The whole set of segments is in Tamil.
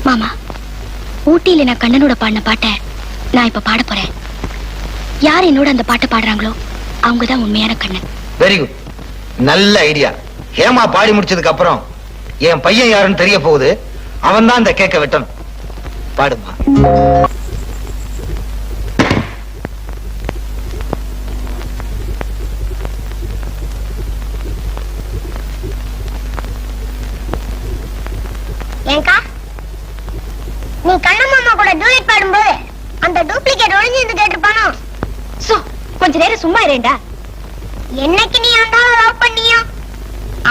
மாமா, ஊட்டியில நான் கண்ணனோட பாடின பாட்டை நான் இப்ப பாட போறேன். யார் என்னோட அந்த பாட்டை பாடுறாங்களோ அவங்கதான் உண்மையான கண்ணன். வெரி குட், நல்ல ஐடியா. ஹேமா பாடி முடிச்சதுக்கு அப்புறம் என் பையன் யாருன்னு தெரிய போகுது. அவன் தான் இந்த கேக்க வெட்டணும். பாடுமா. ஏங்கா, நீ கண்ணம்மா கூட டூயட் பாடும்போது அந்த டூப்ளிகேட் ஒளிஞ்சிருந்து கேட்டுப்பானோ? கொஞ்ச நேரம் சும்மா இருடா. என்னைக்கு நீ அந்த லவ் பண்ணியோ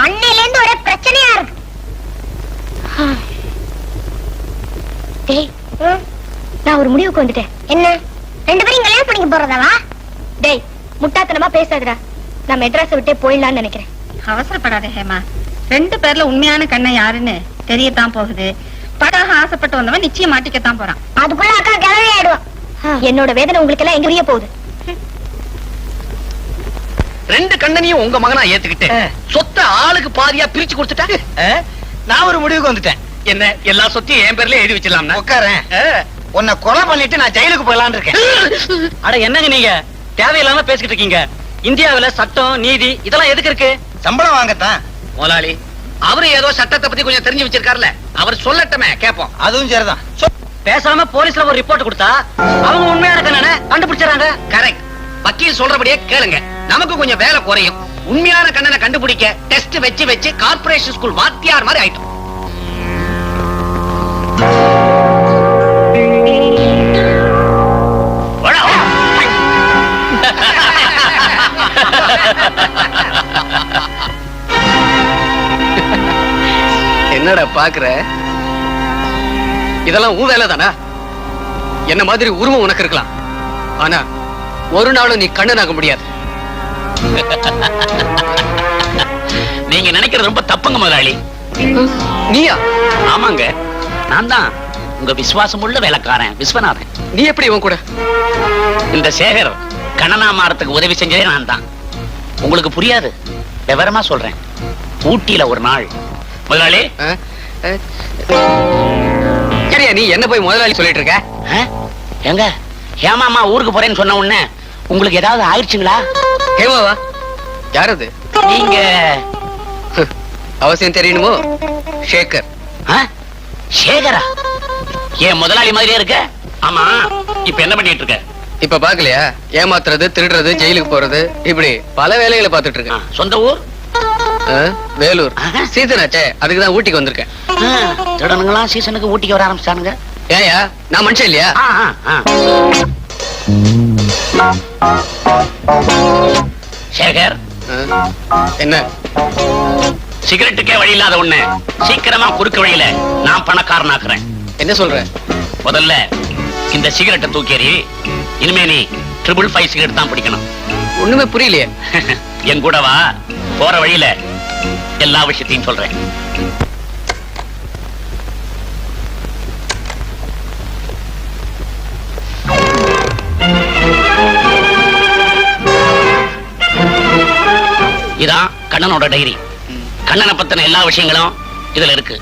அன்னையில இருந்து ஒரே பிரச்சனையா இருக்கு. டேய், நான் ஒரு முடிவுக்கு வந்துட்டேன். என்ன, ரெண்டு பேரும் கல்யாணம் பண்ணிக்க போறதாவா? டேய், முட்டாத்தனமா பேசாதடா. நான் மெட்ராஸை விட்டே போயிடலான்னு நினைக்கிறேன். அவசரப்படாத ஹேமா. ரெண்டு பேர்ல உண்மையான கண்ணன் யாருன்னு தெரியத்தான் போகுது. படாக ஆசைப்பட்டு வந்தவன் நிச்சயம் மாட்டிக்கத்தான் போறான். அதுக்குள்ள அக்கா கிளவி ஆயிடுவான். என்னோட வேதனை உங்களுக்கு எல்லாம் எங்க புரிய போகுது? ரெண்டு கண்ணனையும் உங்க மகனா ஏத்துக்கிட்டு சொத்தை ஆளுக்கு பாதியா பிரிச்சு கொடுத்துட்டா. நான் ஒரு முடிவுக்கு வந்துட்டேன். என்ன, எல்லா சொத்தையும் என் பேர்ல எழுதி வச்சிடலாம். உட்காரேன். உன்னை கொலை பண்ணிட்டு நான் ஜெயிலுக்கு போயலான்னு இருக்கேன். அட என்னங்க நீங்க தேவையில்லாம பேசிக்கிட்டு இருக்கீங்க. இந்தியாவில சட்டம் நீதி இதெல்லாம் எதுக்கு இருக்கு? சம்பளம் வாங்கத்தான். முதலாளி அவரு ஏதோ சட்டத்தை பத்தி கொஞ்சம் தெரிஞ்சு வச்சிருக்காருல, அவர் சொல்லட்டமே கேப்போம். அதுவும் சரிதான். பேசாம போலீஸ்ல ஒரு ரிப்போர்ட் கொடுத்தா அவங்க உண்மையான கண்ணனை கண்டுபிடிச்சாங்க. கரெக்ட். வக்கீல் சொல்றபடியே கேளுங்க, நமக்கு கொஞ்சம் வேலை குறையும். உண்மையான கண்ணனை கண்டுபிடிக்க டெஸ்ட் வச்சு வச்சு கார்ப்பரேஷன் ஸ்கூல் வாத்தியார் மாதிரி ஆயிட்டோம். என்னடா பாக்குற? இதெல்லாம் உன் வேலை தானா? என்ன மாதிரி உருவம் உனக்கு இருக்கலாம், ஆனா ஒரு நாளும் நீ கண்ணனாக முடியாது. நீங்க நினைக்கிறது ரொம்ப தப்புங்க முதலாளி. நீயா? ஆமாங்க, நான் தான் உங்க விசுவாசம் உள்ள வேலைக்காரன் விஸ்வநாதன். நீ எப்படி இவன் கூட? இந்த சேகர் கண்ணனா மாறத்துக்கு உதவி செஞ்சதே நான் தான். உங்களுக்கு புரியாது, விவரமா சொல்றேன். ஊட்டியில ஒரு நாள் முதலாளி. சரியா, நீ என்ன போய் முதலாளி சொல்லிட்டு இருக்க? எங்க ஹேமாமா ஊருக்கு போறேன்னு சொன்ன உடனே உங்களுக்கு ஏதாவது ஆயிடுச்சுங்களா? ஹேமாவா? யாரது? நீங்க அவசியம் தெரியணுமோ? சேகர். சேகரா? ஏன் முதலாளி மாதிரியே இருக்க? ஆமா, இப்ப என்ன பண்ணிட்டு இருக்க? இப்ப பாக்கலையா, ஏமாத்துறது, திருடுறது, ஜெயிலுக்கு போறது, இப்படி பல வேலைகளை பாத்துட்டு இருக்கேன். சொந்த ஊர் வேலூர். சீசன் ஆச்சே, அதுக்குதான் ஊட்டிக்கு வந்திருக்கேன். திருடனுங்களாம் சீசனுக்கு ஊட்டிக்கு வர ஆரம்பிச்சானுங்க. ஏயா, நான் மனுஷன் இல்லையா? சேகர், என்ன சிகரெட்டுக்கே வழி இல்லாத ஒண்ணு சீக்கிரமா குறுக்கு வழியில நான் பணக்காரனாக்குறேன். என்ன சொல்ற? முதல்ல இந்த சிகரெட்டை தூக்கேறி இனிமே நீ 555 சிகரெட் தான் பிடிக்கணும். ஒண்ணுமே புரியலையே. என் கூட வா, போற வழியில எல்லா விஷயத்தையும் சொல்றேன். இதான் கண்ணனோட டைரி. கண்ணனை பத்தின எல்லா விஷயங்களும் இதுல இருக்கு.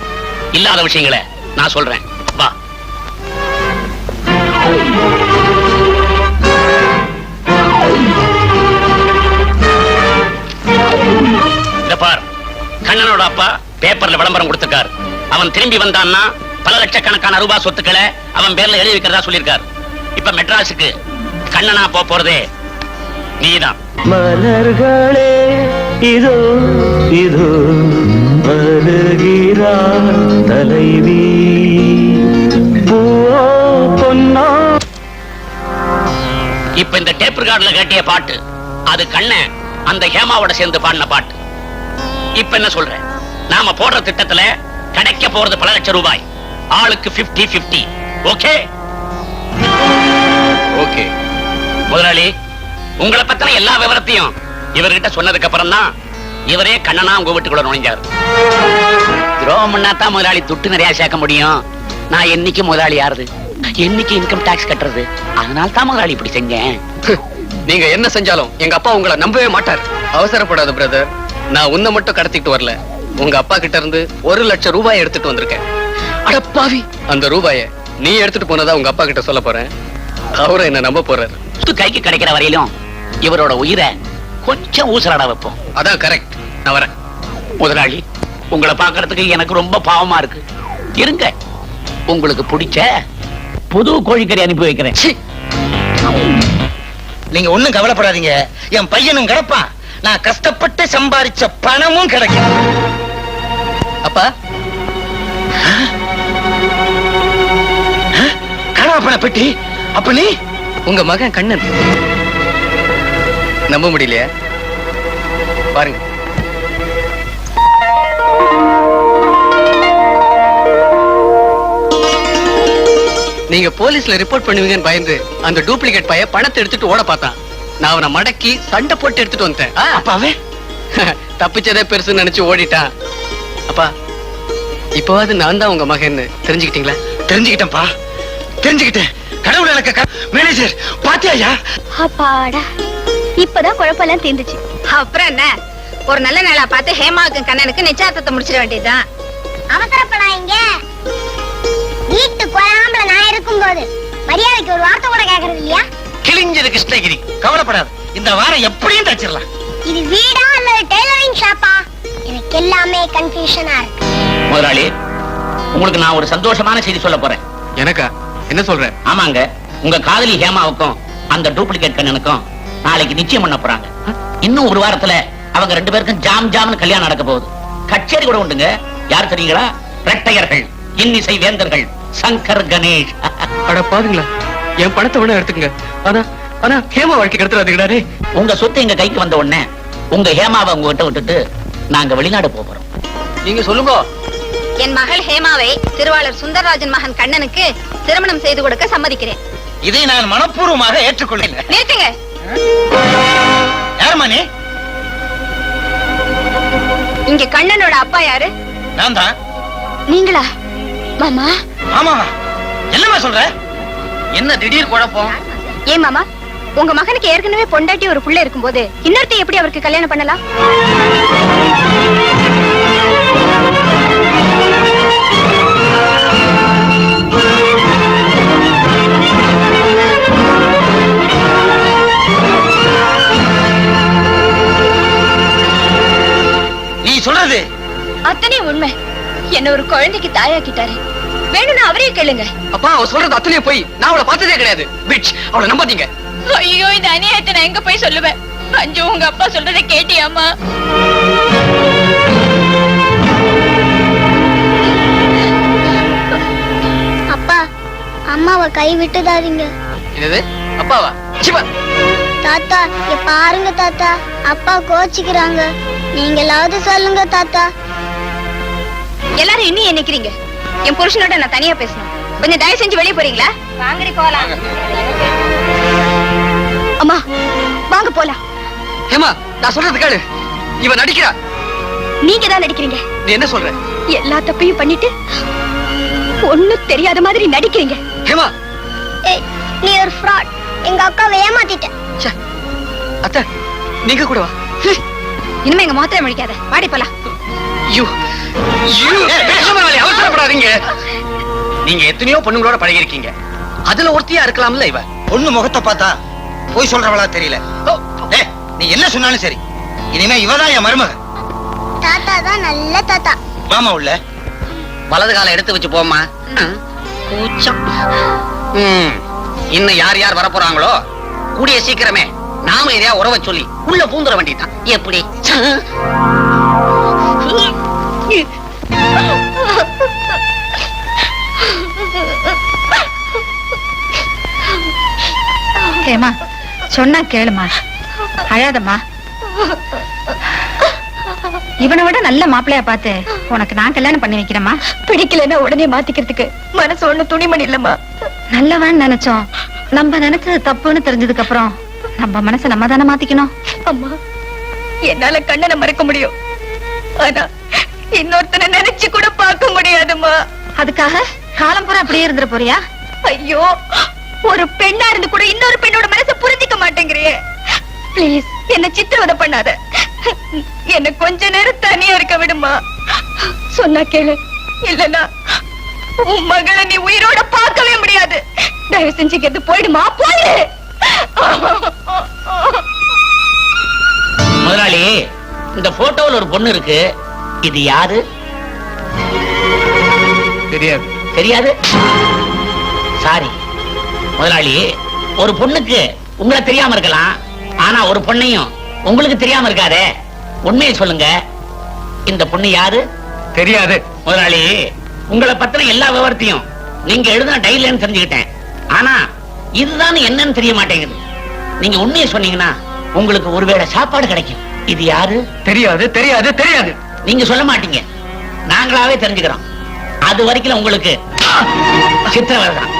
இல்லாத விஷயங்களை நான் சொல்றேன், வா. பார், கண்ணனோட அப்பா பேப்பர்ல விளம்பரம் கொடுத்திருக்கார். அவன் திரும்பி வந்தான்னா பல லட்சக்கணக்கான ரூபாய் சொத்துக்களை அவன் பேர்ல எழுதி வைக்கிறதா சொல்லியிருக்கார். இப்ப மெட்ராஸுக்கு கண்ணனா போறதே நீதான். மலர்களே இதோ இதோ வருகிறார் தலைவி. இப்ப இந்த டேப் ரெக்கார்ட்ல கேட்டிய பாட்டு அது கண்ணன் அந்த ஹேமாவோட சேர்ந்து பாடின பாட்டு. இப்ப என்ன சொல்ற? நாம போடுற திட்டத்துல கிடைக்க போறது பல லட்சம் ரூபாய். ஆளுக்கு 50-50. ஓகே? ஓகே. முதலாளி, உங்களை பத்தின எல்லா விவரத்தையும் இவர்கிட்ட சொன்னதுக்கு அப்புறம் தான் இவரே கண்ணனா உங்க வீட்டுக்குள்ள நுழைஞ்சாரு. துரோகம் பண்ணாதான் முதலாளி துட்டு நிறைய சேர்க்க முடியும். நான் என்னைக்கு முதலாளி யாருது, என்னைக்கு இன்கம் டாக்ஸ் கட்டுறது? அதனால தான் முதலாளி இப்படி செஞ்சேன். நீங்க என்ன செஞ்சாலும் எங்க அப்பா உங்களை நம்பவே மாட்டார். அவசரப்படாத பிரதர். நான் உன்னை மட்டும் கடத்திட்டு வரல, உங்க அப்பா கிட்ட இருந்து 1 லட்சம் ரூபாய் எடுத்துட்டு வந்திருக்கேன். அடப்பாவி, அந்த ரூபாய நீ எடுத்துட்டு போனதா உங்க அப்பா கிட்ட சொல்ல போறேன். அவரை என்ன நம்ப போறாரு. கைக்கு கிடைக்கிற வரையிலும் இவரோட உயிரை கொஞ்சம் ஊசலாட வைப்போம். அதான் கரெக்ட். நான் வரேன். முதலாளி, உங்களை பார்க்கறதுக்கு எனக்கு ரொம்ப பாவமா இருக்கு. இருங்க, உங்களுக்கு பிடிச்ச புது கோழிக்கறி அனுப்பி வைக்கிறேன். நீங்க ஒண்ணும் கவலைப்படாதீங்க, என் பையனும் கிடப்பான். நான் கஷ்டப்பட்டு சம்பாதிச்ச பணமும் கிடைக்கும். அப்பா, கனவா பண பெட்டி. அப்ப நீ உங்க மகன் கண்ணன். நம்ப முடியலையா? பாருங்க. நீங்க போலீஸ்ல ரிப்போர்ட் பண்ணுவீங்கன்னு பயந்து அந்த டூப்ளிகேட் பைய பணத்தை எடுத்துட்டு ஓட பார்த்தான். நான் அவனை மடக்கி சண்டை போட்டு எடுத்துட்டு வந்துட்டேன். அப்பாவே தப்பிச்சதே பெருசுன்னு நினைச்சு ஓடிட்டான். அப்பா, இப்பவாது நான் தான் உங்க மகன் தெரிஞ்சுக்கிட்டீங்களா? தெரிஞ்சுக்கிட்டேன்ப்பா, தெரிஞ்சுக்கிட்டேன். கடவுள் எனக்கு மேனேஜர் பாத்தியா? அப்பாடா, இப்பதான் குழப்பெல்லாம் தீர்ந்துச்சு. அப்புறம் என்ன, ஒரு நல்ல நாளா பார்த்து ஹேமாவுக்கு கண்ணனுக்கு நிச்சயத்தை முடிச்சிட வேண்டியதுதான். அவசரப்படாதீங்க. வீட்டுக்கு வராமல நான் இருக்கும்போது மரியாதைக்கு ஒரு வார்த்தை கூட கேக்குறது இல்லையா? கிழிஞ்சது கிருஷ்ணகிரி. கவலைப்படாது, இந்த வாரம் எப்படியும் தச்சிடலாம். இது வீடா இல்ல டெய்லரிங் ஷாப்பா? எனக்கு எல்லாமே கன்ஃபியூஷனா இருக்கு. முதலாளி, உங்களுக்கு நான் ஒரு சந்தோஷமான செய்தி சொல்ல போறேன். எனக்கா? என்ன சொல்ற? ஆமாங்க, உங்க காதலி ஹேமாவுக்கும் அந்த டூப்ளிகேட் கண்ணனுக்கும் நாளைக்கு நிச்சயம் பண்ண போறாங்க. இன்னும் ஒரு வாரத்துல அவங்க ரெண்டு பேருக்கும் ஜாம் ஜாம்னு கல்யாணம் நடக்க போகுது. கச்சேரி கூட உண்டுங்க. யார் தெரியுங்களா? ரெட்டையர்கள், இன்னிசை வேந்தர்கள், சங்கர் கணேஷ். அட பாருங்களா, என் பணத்தை வேணா எடுத்துங்க. ஆனா ஹேமா வாழ்க்கை கடத்துறாதுங்கடாரே. உங்க சொத்து எங்க கைக்கு வந்த உடனே உங்க ஹேமாவை உங்ககிட்ட விட்டுட்டு நாங்க வெளிநாடு போறோம். நீங்க சொல்லுங்க. என் மகள் ஹேமாவை திருவாளர் சுந்தரராஜன் மகன் கண்ணனுக்கு திருமணம் செய்து கொடுக்க சம்மதிக்கிறேன். இதை நான் மனப்பூர்வமாக ஏற்றுக்கொள்ளேன். நிறுத்துங்க. யாருமா நீ? இங்க கண்ணனோட அப்பா யாரு? நான் தான். நீங்களா மாமா? ஆமா, என்னமா சொல்ற? என்ன திடீர் குழப்பம்? ஏன் மாமா, உங்க மகனுக்கு ஏற்கனவே பொண்டாட்டி ஒரு புள்ள இருக்கும்போது இன்னொருத்தையும் எப்படி அவருக்கு கல்யாணம் பண்ணலாம்? நீ சொல்றது அத்தனை உண்மை. என்ன ஒரு குழந்தைக்கு தாயாக்கிட்டாரு. வேணும்னா அவரே கேளுங்க. அப்பா, அவ சொல்றது அத்தனையே போய். நான் அவளை பார்த்ததே கிடையாது. பிட்ச், அவளை நம்பாதீங்க. ஐயோ, இந்த அநியாயத்தை நான் எங்க போய் சொல்லுவேன்? அஞ்சு, உங்க அப்பா சொல்றதை கேட்டியாமா? அப்பா, அம்மாவை கை விட்டுதாதீங்க. என்னது? அப்பாவா? சிவா, தாத்தா, இங்க பாருங்க தாத்தா, அப்பா கோச்சிக்கிறாங்க. நீங்களாவது சொல்லுங்க தாத்தா. எல்லாரும் இன்னும் நினைக்கிறீங்க? என் புருஷனோட நான் தனியா பேசணும். கொஞ்சம் தயவு செஞ்சு வெளியே போறீங்களா? வாங்கடி போலாம். அம்மா, வாங்க போலாம். ஹேமா, நான் சொல்றது கேளு. இவ நடிக்கிறா. நீங்க தான் நடிக்கிறீங்க. நீ என்ன சொல்ற? எல்லா தப்பையும் பண்ணிட்டு ஒண்ணும் தெரியாத மாதிரி நடிக்கிறீங்க. ஹேமா, ஏய், நீ ஒரு ஃப்ராட். எங்க அக்காவை ஏமாத்திட்ட. ச்சே. அத்தை, நீங்க கூட வா. இனிமே எங்க மாத்திரை முடிக்காத. வாடி போலாம். யூ அவசரப்படாதீங்க. நீங்க எத்தனையோ பொண்ணுங்களோட பழகி இருக்கீங்க. அதுல ஒருத்தியா இருக்கலாம்ல இவ. பொண்ணு முகத்தை பார்த்தா போய் சொல்றவளா தெரியல. நீ என்ன சொன்னாலும் சரி, இனிமே இவதான் என் மருமக. தாத்தா தான் நல்ல தாத்தா. மாமா உள்ள வலது காலை எடுத்து வச்சு போமா. கூச்சம். இன்னும் யார் யார் வர போறாங்களோ கூடிய சீக்கிரமே நாம எதையா உறவை சொல்லி உள்ள பூந்துற வேண்டியதான். எப்படி? ஹேமா, சொன்னா கேளுமா, அழாதம்மா. இவனை விட நல்ல மாப்பிள்ளையா பார்த்து உனக்கு நான் கல்யாணம் பண்ணி வைக்கிறேம்மா. பிடிக்கலன்னா உடனே மாத்திக்கிறதுக்கு மனசு ஒண்ணு துணிமணி இல்லம்மா. நல்லவன் நினைச்சோம். நம்ம நினைச்சது தப்புன்னு தெரிஞ்சதுக்கு அப்புறம் நம்ம மனசை நம்ம தானே மாத்திக்கணும். அம்மா, என்னால கண்ணனை மறக்க முடியும், ஆனா இன்னொருத்தனை நினைச்சு கூட பார்க்க முடியாதும்மா. அதுக்காக காலம் பூரா அப்படியே இருந்துட போறியா? ஐயோ, ஒரு பெண்ணா இருந்து கூட இன்னொரு பெண்ணோட மனசை புரிஞ்சிக்க மாட்டேங்கிறியே. ப்ளீஸ், என்ன சித்திரவதை பண்ணாத. என்ன கொஞ்ச நேரம் தனியா இருக்க விடுமா. சொன்னா கேளு, இல்லனா உன் மகளை நீ உயிரோட பார்க்கவே முடியாது. தயவு செஞ்சு கெட்டு போயிடுமா, போயிடு. முதலாளி, இந்த போட்டோல ஒரு பொண்ணு இருக்கு. இது யாரு? தெரியாது. தெரியாது? சாரி முதலாளி, ஒரு பொண்ணுக்கு உங்களை தெரியாம இருக்கலாம், ஆனா ஒரு பொண்ணையும் உங்களுக்கு தெரியாம இருக்காதே. உண்மையை சொல்லுங்க, இந்த பொண்ணு யாரு? தெரியாது. முதலாளி, உங்களை பத்தின எல்லா விவரத்தையும் நீங்க எழுதின டைரியில தெரிஞ்சுக்கிட்டேன். ஆனா இதுதான் என்னன்னு தெரிய மாட்டேங்குது. நீங்க உண்மையை சொன்னீங்கன்னா உங்களுக்கு ஒருவேளை சாப்பாடு கிடைக்கும். இது யாரு? தெரியாது, தெரியாது, தெரியாது. நீங்க சொல்ல மாட்டீங்க, நாங்களாவே தெரிஞ்சுக்கிறோம். அது வரைக்கும் உங்களுக்கு சித்திரவதை தான்.